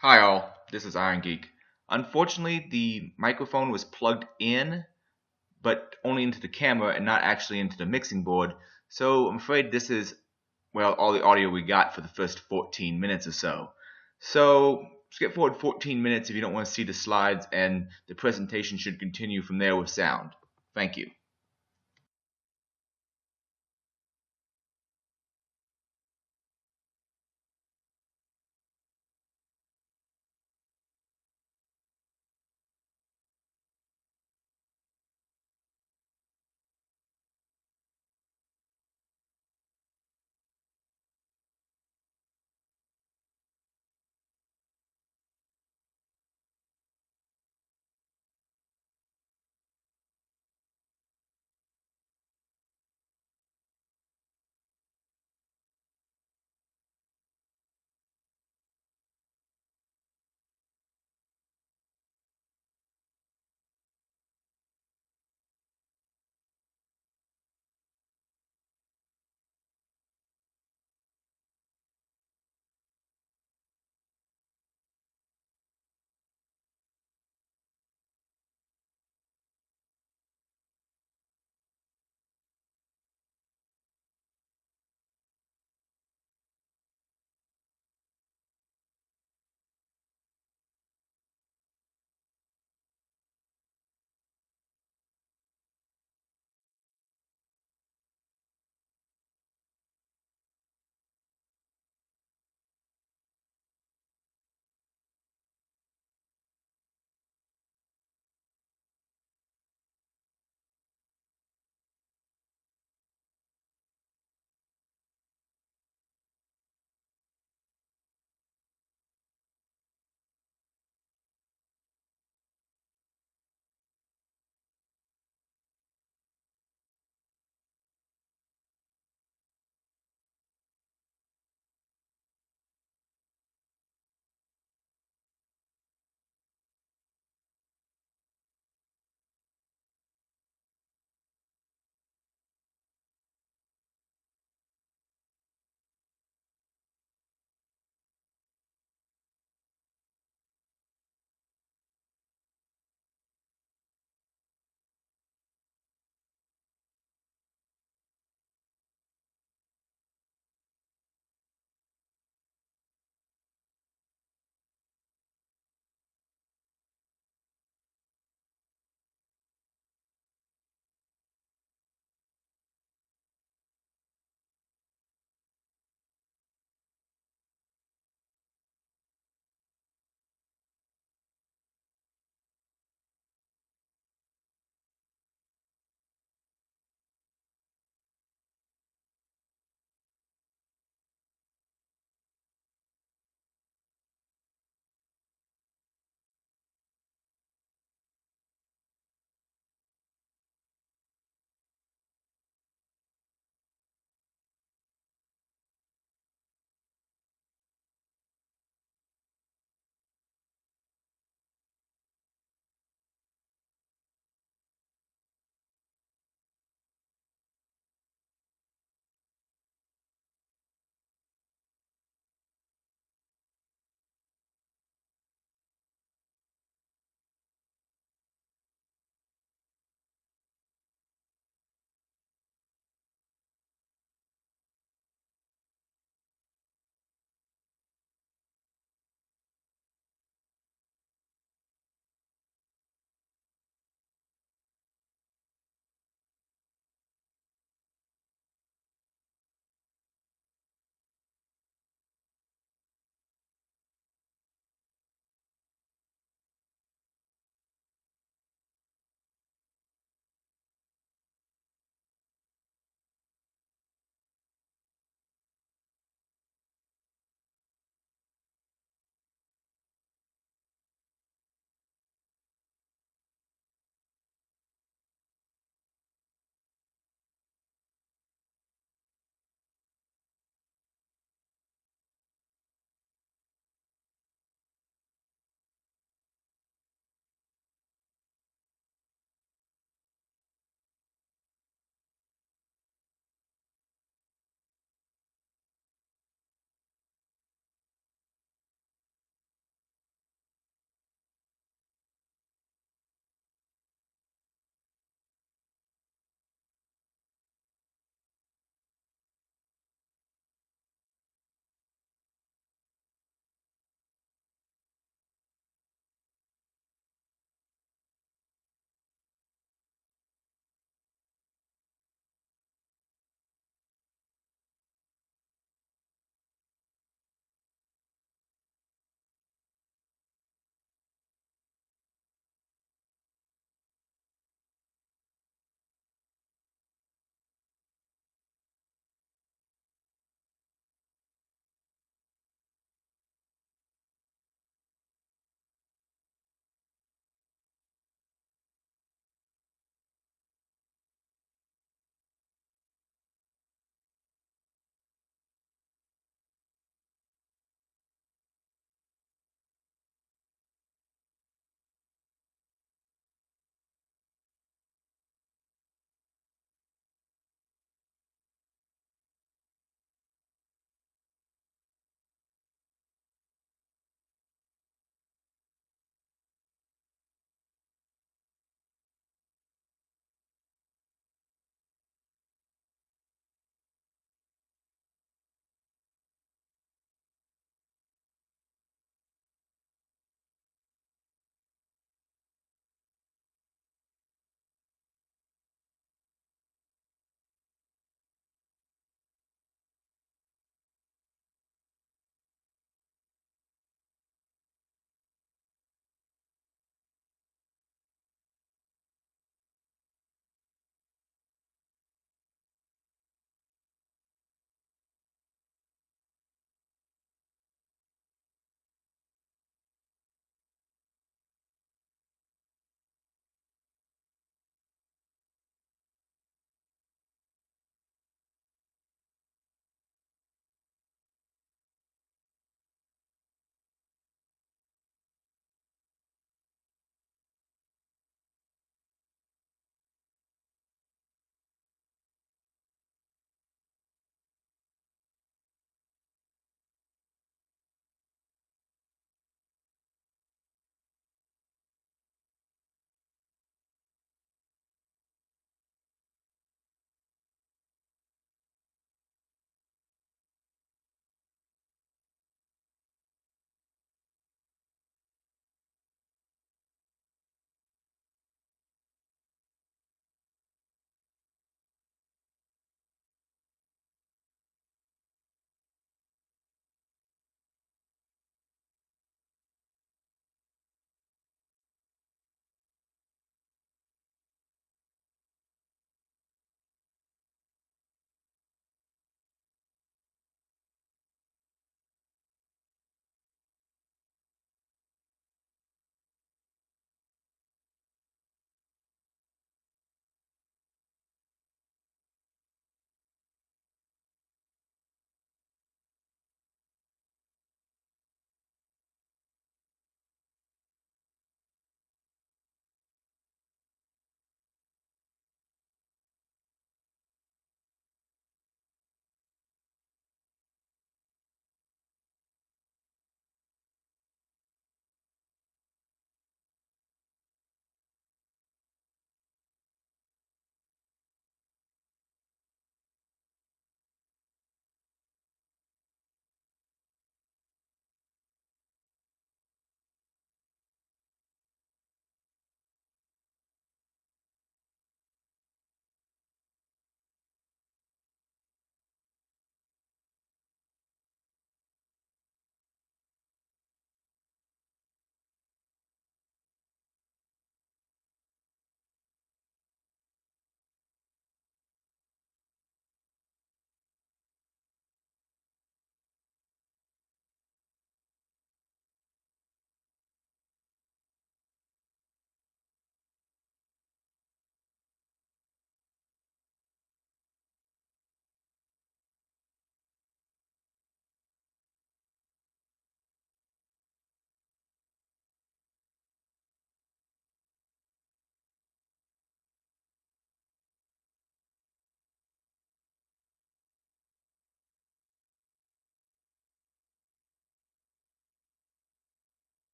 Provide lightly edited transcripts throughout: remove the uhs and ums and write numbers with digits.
Hi all, this is Iron Geek. Unfortunately, the microphone was plugged in, but only into the camera and not actually into the mixing board. So I'm afraid this is, well, all the audio we got for the first 14 minutes or so. So skip forward 14 minutes if you don't want to see the slides, and the presentation should continue from there with sound. Thank you.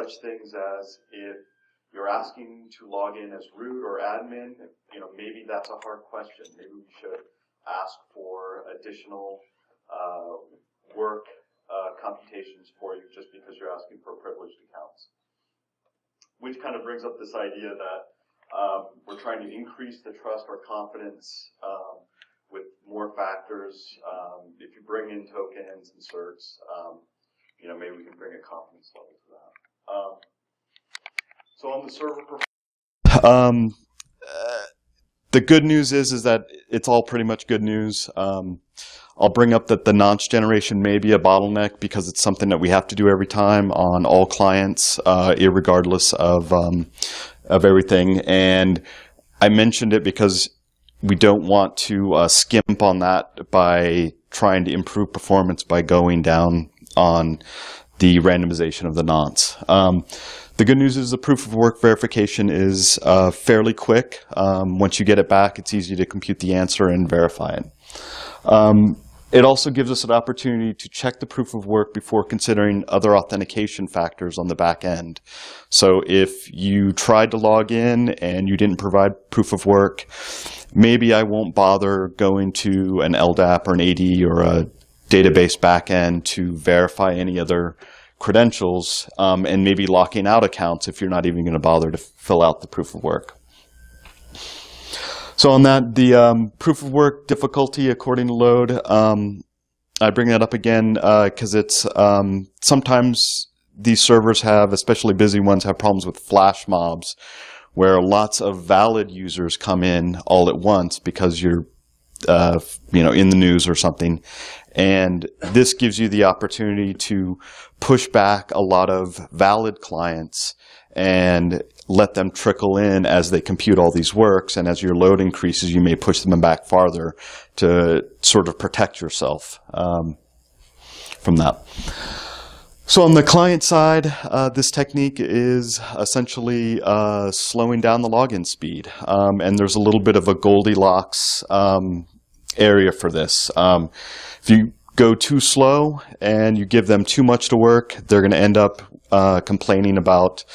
such things as if you're asking to log in as root or admin, maybe that's a hard question. Maybe we should ask for additional work computations for you just because you're asking for privileged accounts. Which kind of brings up this idea that we're trying to increase the trust or confidence with more factors. If you bring in tokens and certs, maybe we can bring a confidence level to that. So on the server performance, the good news is that it's all pretty much good news. I'll bring up that the nonce generation may be a bottleneck because it's something that we have to do every time on all clients, irregardless of everything. And I mentioned it because we don't want to skimp on that by trying to improve performance by going down on the randomization of the nonce. The good news is the proof of work verification is fairly quick. Once you get it back, it's easy to compute the answer and verify it. It also gives us an opportunity to check the proof of work before considering other authentication factors on the back end. So if you tried to log in and you didn't provide proof of work, maybe I won't bother going to an LDAP or an AD or a database backend to verify any other credentials, and maybe locking out accounts if you're not even going to bother to fill out the proof of work. So on that, the proof of work difficulty according to load, I bring that up again because it's sometimes these servers have, especially busy ones, have problems with flash mobs where lots of valid users come in all at once because you're in the news or something. And this gives you the opportunity to push back a lot of valid clients and let them trickle in as they compute all these works. And as your load increases, you may push them back farther to sort of protect yourself from that. So on the client side, this technique is essentially slowing down the login speed. And there's a little bit of a Goldilocks area for this. If you go too slow and you give them too much to work, they're going to end up complaining about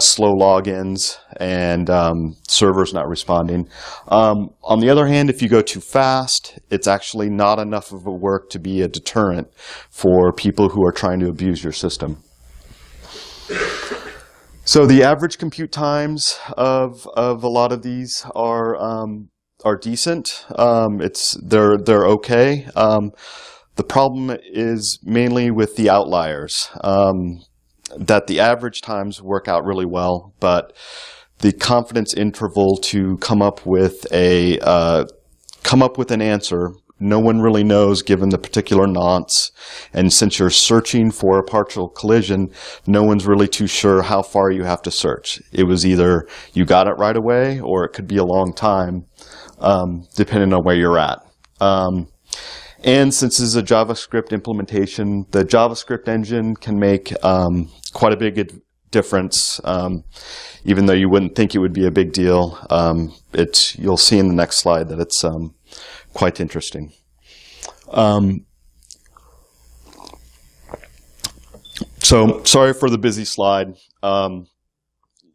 slow logins and servers not responding. On the other hand, if you go too fast, it's actually not enough of a work to be a deterrent for people who are trying to abuse your system. So the average compute times of a lot of these are decent. They're okay. The problem is mainly with the outliers. That the average times work out really well, but the confidence interval to come up with an answer, no one really knows given the particular nonce. And since you're searching for a partial collision, no one's really too sure how far you have to search. It was either you got it right away or it could be a long time, depending on where you're at. And since this is a JavaScript implementation, the JavaScript engine can make quite a big difference, even though you wouldn't think it would be a big deal. You'll see in the next slide that it's quite interesting. So sorry for the busy slide.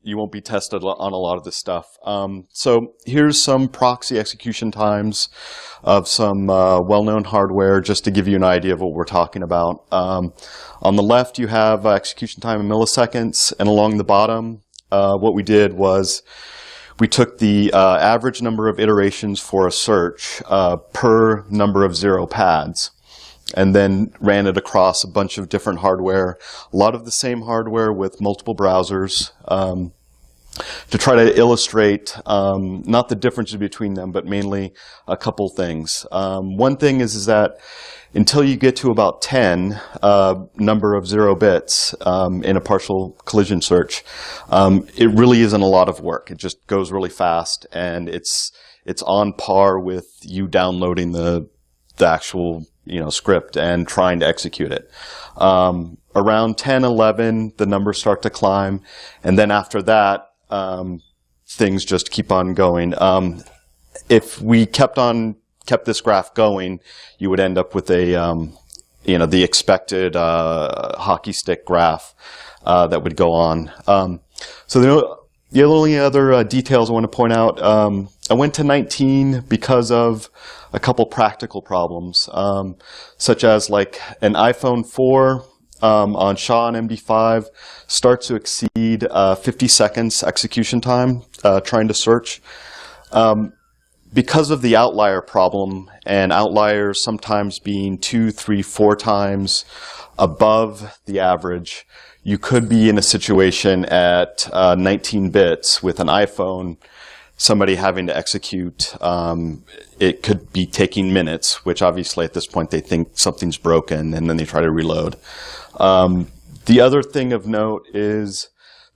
You won't be tested on a lot of this stuff. So here's some proxy execution times of some well-known hardware, just to give you an idea of what we're talking about. On the left, you have execution time in milliseconds, and along the bottom, what we did was we took the average number of iterations for a search per number of 0 pads, and then ran it across a bunch of different hardware, a lot of the same hardware with multiple browsers, to try to illustrate not the differences between them, but mainly a couple things. One thing is that until you get to about 10 number of 0 bits in a partial collision search, it really isn't a lot of work. It just goes really fast, and it's on par with you downloading the actual script and trying to execute it. Around 10, 11, the numbers start to climb, and then after that, things just keep on going. If we kept this graph going, you would end up with a the expected hockey stick graph. that would go on. So the only other details I want to point out, I went to 19 because of a couple practical problems, such as like an iPhone 4 on SHA and MD5 starts to exceed 50 seconds execution time trying to search. Because of the outlier problem, and outliers sometimes being 2, 3, 4 times above the average, you could be in a situation at 19 bits with an iPhone, somebody having to execute, it could be taking minutes, which obviously at this point they think something's broken and then they try to reload. The other thing of note is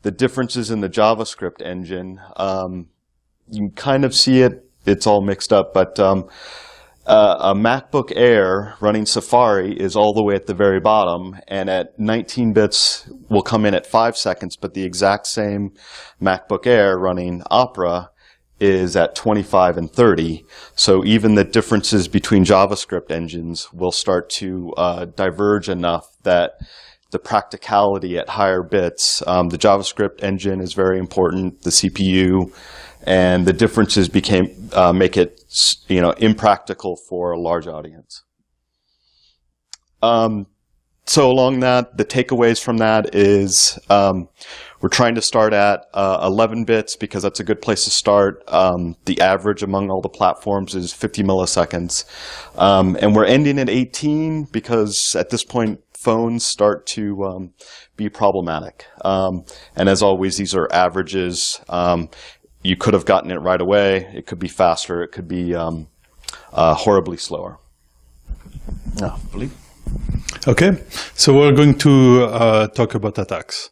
the differences in the JavaScript engine. You can kind of see it. It's all mixed up, but a MacBook Air running Safari is all the way at the very bottom, and at 19 bits will come in at 5 seconds, but the exact same MacBook Air running Opera is at 25 and 30. So even the differences between JavaScript engines will start to diverge enough that the practicality at higher bits, the JavaScript engine is very important, the CPU, and the differences make it, impractical for a large audience. So along that, the takeaways from that is we're trying to start at 11 bits because that's a good place to start. The average among all the platforms is 50 milliseconds. And we're ending at 18 because at this point, phones start to be problematic. And as always, these are averages. You could have gotten it right away. It could be faster. It could be horribly slower. Philippe? Okay, so we're going to talk about attacks.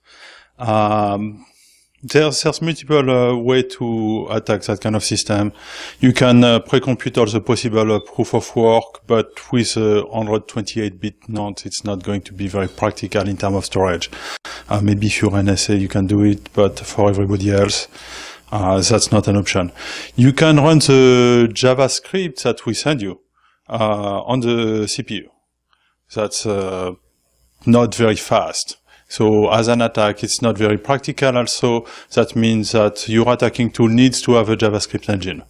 There's multiple way to attack that kind of system. You can pre-compute all the possible proof of work, but with 128-bit node, it's not going to be very practical in terms of storage. Maybe if you're NSA, you can do it, but for everybody else, that's not an option. You can run the JavaScript that we send you on the CPU. That's not very fast. So as an attack, it's not very practical. Also, that means that your attacking tool needs to have a JavaScript engine.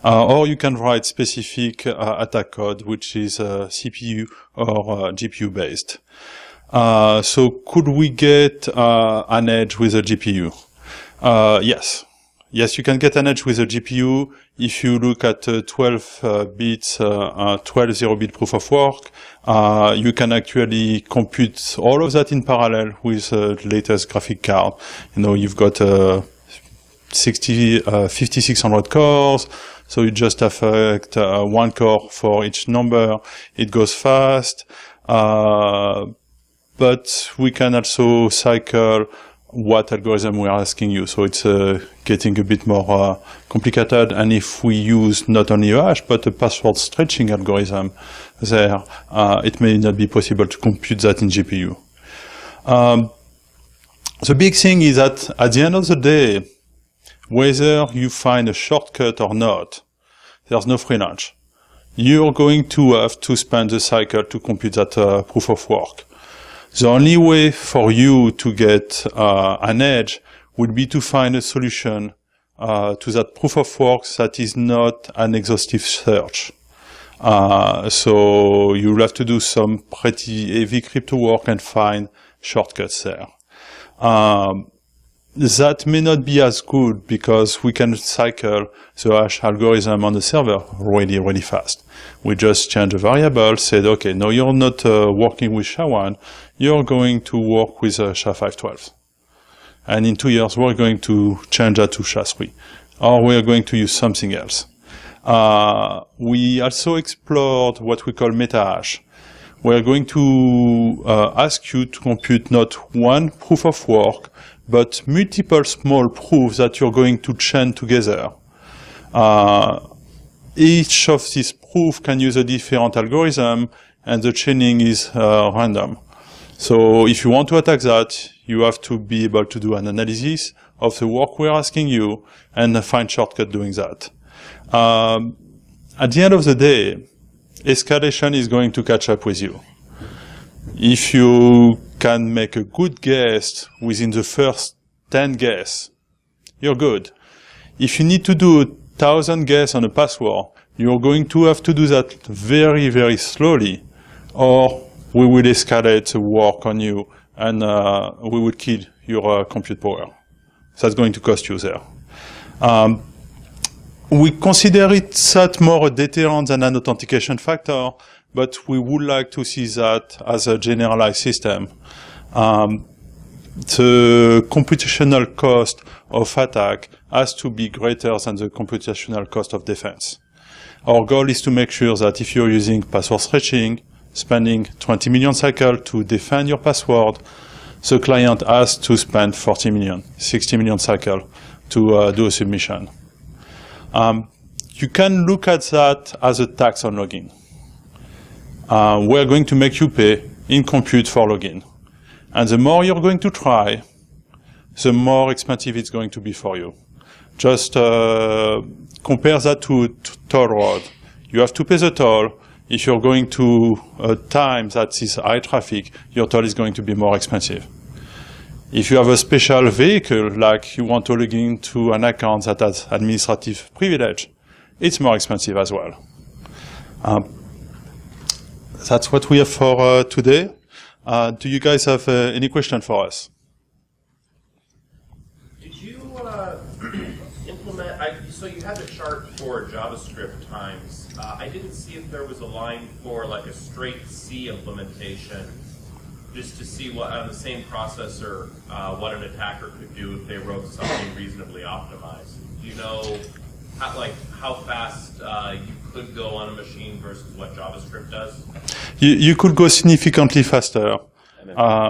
Or you can write specific attack code, which is CPU or GPU based. So could we get an edge with a GPU? Yes. Yes, you can get an edge with a GPU. If you look at 12 bits, 12 0-bit proof of work, you can actually compute all of that in parallel with the latest graphic card. You've got 5600 cores, so you just affect one core for each number. It goes fast, but we can also cycle what algorithm we are asking you. So it's getting a bit more complicated. And if we use not only a hash, but a password stretching algorithm there, it may not be possible to compute that in GPU. The big thing is that at the end of the day, whether you find a shortcut or not, there's no free lunch. You're going to have to spend the cycle to compute that proof of work. The only way for you to get an edge would be to find a solution to that proof of work that is not an exhaustive search. So you'll have to do some pretty heavy crypto work and find shortcuts there. That may not be as good because we can cycle the hash algorithm on the server really fast. We just change a variable, said, okay, no, you're not working with SHA-1, you're going to work with SHA-512. And in 2 years, we're going to change that to SHA-3, or we're going to use something else. We also explored what we call meta-hash. We're going to ask you to compute not one proof of work, but multiple small proofs that you're going to chain together. Each of these proofs can use a different algorithm, and the chaining is random. So if you want to attack that, you have to be able to do an analysis of the work we're asking you and find shortcut doing that. At the end of the day, escalation is going to catch up with you. If you can make a good guess within the first 10 guesses, you're good. If you need to do 1,000 guesses on a password, you're going to have to do that very, very slowly, or we will escalate the work on you, and we will kill your compute power. So that's going to cost you there. We consider it that more a deterrent than an authentication factor, but we would like to see that as a generalized system. The computational cost of attack has to be greater than the computational cost of defense. Our goal is to make sure that if you're using password stretching, spending 20 million cycles to defend your password, the client has to spend 40 million, 60 million cycles to do a submission. You can look at that as a tax on login. We're going to make you pay in compute for login. And the more you're going to try, the more expensive it's going to be for you. Just compare that to toll road. You have to pay the toll. If you're going to a time that is high traffic, your toll is going to be more expensive. If you have a special vehicle, like you want to log into an account that has administrative privilege, it's more expensive as well. That's what we have for today. Do you guys have any question for us? Did you implement, so you had the chart for JavaScript times. I didn't see if there was a line for like a straight C implementation, just to see what on the same processor, what an attacker could do if they wrote something reasonably optimized. Do you know how fast you could go on a machine versus what JavaScript does? You could go significantly faster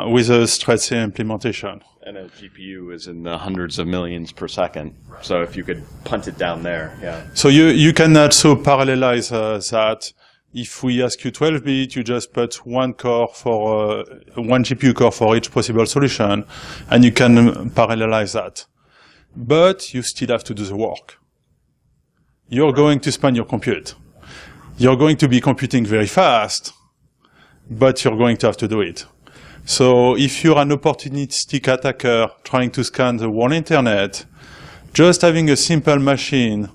with a straight C implementation. And a GPU is in the hundreds of millions per second. Right. So if you could punt it down there, yeah. So you can also parallelize that. If we ask you 12-bit, you just put one core for one GPU core for each possible solution, and you can parallelize that. But you still have to do the work. You're going to span your compute. You're going to be computing very fast, but you're going to have to do it. So if you're an opportunistic attacker trying to scan the whole internet, just having a simple machine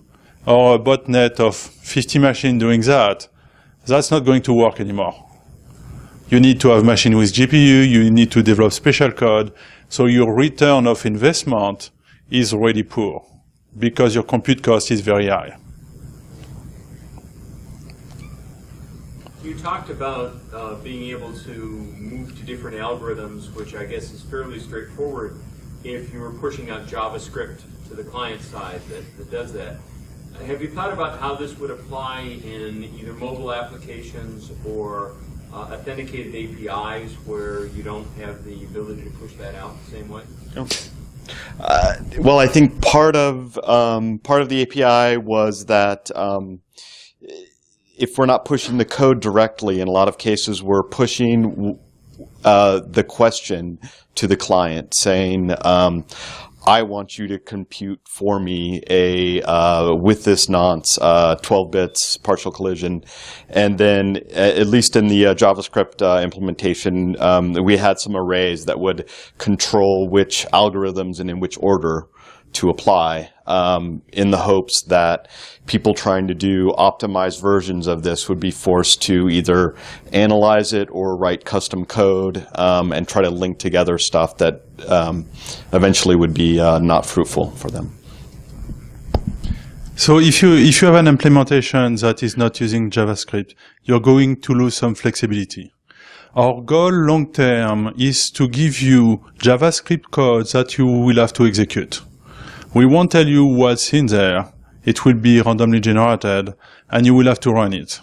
or a botnet of 50 machines doing that, that's not going to work anymore. You need to have a machine with GPU, you need to develop special code, so your return of investment is really poor because your compute cost is very high. You talked about being able to move to different algorithms, which I guess is fairly straightforward if you were pushing out JavaScript to the client side that does that. Have you thought about how this would apply in either mobile applications or authenticated APIs where you don't have the ability to push that out the same way? Okay. Well, I think part of the API was that if we're not pushing the code directly, in a lot of cases we're pushing the question to the client, saying, I want you to compute for me with this nonce, 12 bits, partial collision. And then, at least in the JavaScript implementation, we had some arrays that would control which algorithms and in which order to apply, in the hopes that people trying to do optimized versions of this would be forced to either analyze it or write custom code and try to link together stuff that eventually would be not fruitful for them. So if you have an implementation that is not using JavaScript, you're going to lose some flexibility. Our goal long term is to give you JavaScript code that you will have to execute. We won't tell you what's in there. It will be randomly generated, and you will have to run it.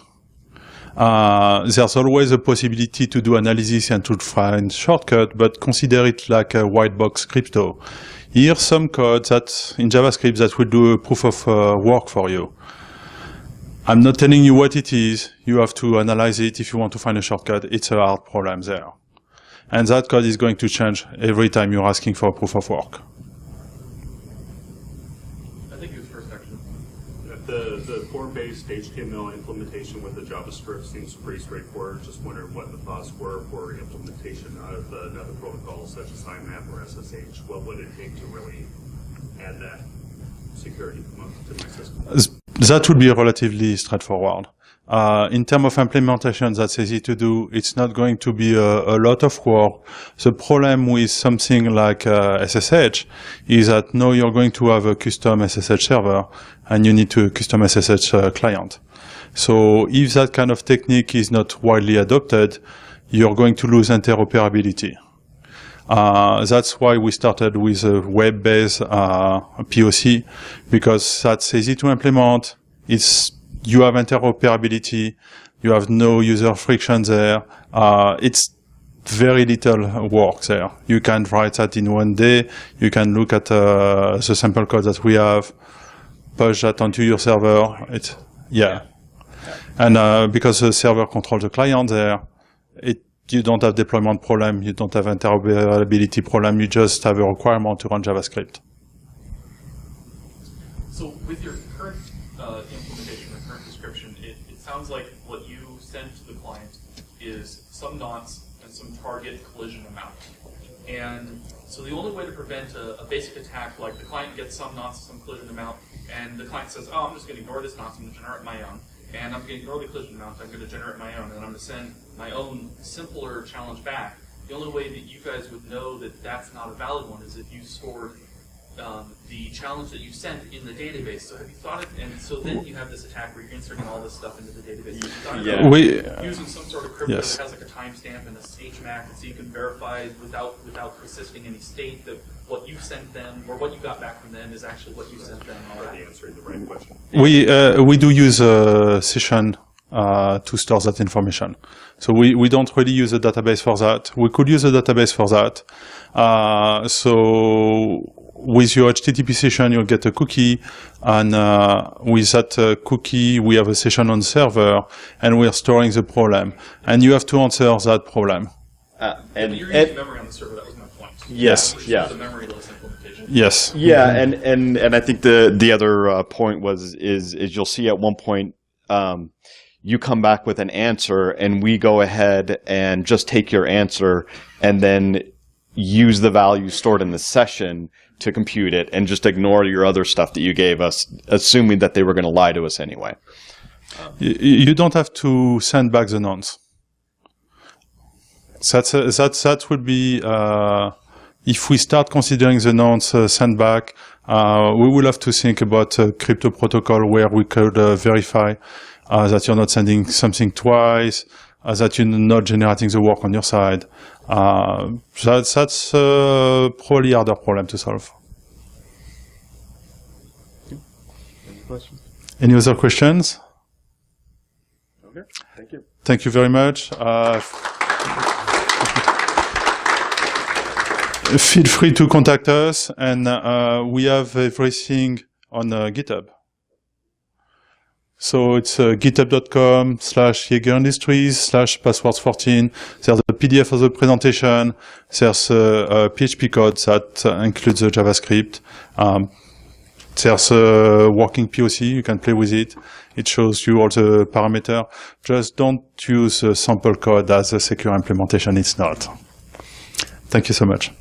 There's always a possibility to do analysis and to find shortcut, but consider it like a white box crypto. Here's some code that in JavaScript that will do a proof of work for you. I'm not telling you what it is. You have to analyze it if you want to find a shortcut. It's a hard problem there. And that code is going to change every time you're asking for a proof of work. The form-based used HTML implementation with the JavaScript. Seems pretty straightforward. Just wondered what the thoughts were for implementation of another protocol such as IMAP or SSH. What would it take to really add that security component to my system? That would be relatively straightforward. In terms of implementation, that's easy to do. It's not going to be a lot of work. The problem with something like SSH is that now you're going to have a custom SSH server and you need to custom SSH client. So if that kind of technique is not widely adopted, you're going to lose interoperability. That's why we started with a web-based POC, because that's easy to implement. You have interoperability. You have no user friction there. It's very little work there. You can write that in one day. You can look at the sample code that we have, push that onto your server. And because the server controls the client there, you don't have deployment problem. You don't have interoperability problem. You just have a requirement to run JavaScript. So with your current implementation or current description, it sounds like what you send to the client is some nonce and some target collision amount. And so the only way to prevent a basic attack, like the client gets some nonce, some collision amount, and the client says, oh, I'm just going to ignore this nonce, I'm going to generate my own. And I'm going to ignore the collision amount, I'm going to generate my own, and I'm going to send my own simpler challenge back. The only way that you guys would know that that's not a valid one is if you stored the challenge that you sent in the database. So have you thought of, and so then you have this attack where you're inserting all this stuff into the database. Have you thought of using some sort of crypto that has like a timestamp and a HMAC, and so you can verify without persisting any state that what you sent them or what you got back from them is actually what you sent them. Already answering the right question. We do use a session to store that information. So we don't really use a database for that. We could use a database for that. So with your HTTP session, you'll get a cookie, and with that cookie, we have a session on the server, and we're storing the problem. And you have to answer that problem. And you're using memory on the server. That was my point. Yes. Yeah. The memoryless implementation. Yes. Yeah, and I think the other point is you'll see at one point you come back with an answer, and we go ahead and just take your answer and then use the value stored in the session to compute it, and just ignore your other stuff that you gave us, assuming that they were going to lie to us anyway. You don't have to send back the nonce. That would be if we start considering the nonce send back, we will have to think about a crypto protocol where we could verify that you're not sending something twice, that you're not generating the work on your side. That's probably a harder problem to solve. Any other questions? Okay, thank you. Thank you very much. Feel free to contact us, and we have everything on GitHub. So it's github.com/JaegerIndustries/passwords14. There's a PDF of the presentation. There's a PHP code that includes the JavaScript. There's a working POC. You can play with it. It shows you all the parameters. Just don't use a sample code as a secure implementation. It's not. Thank you so much.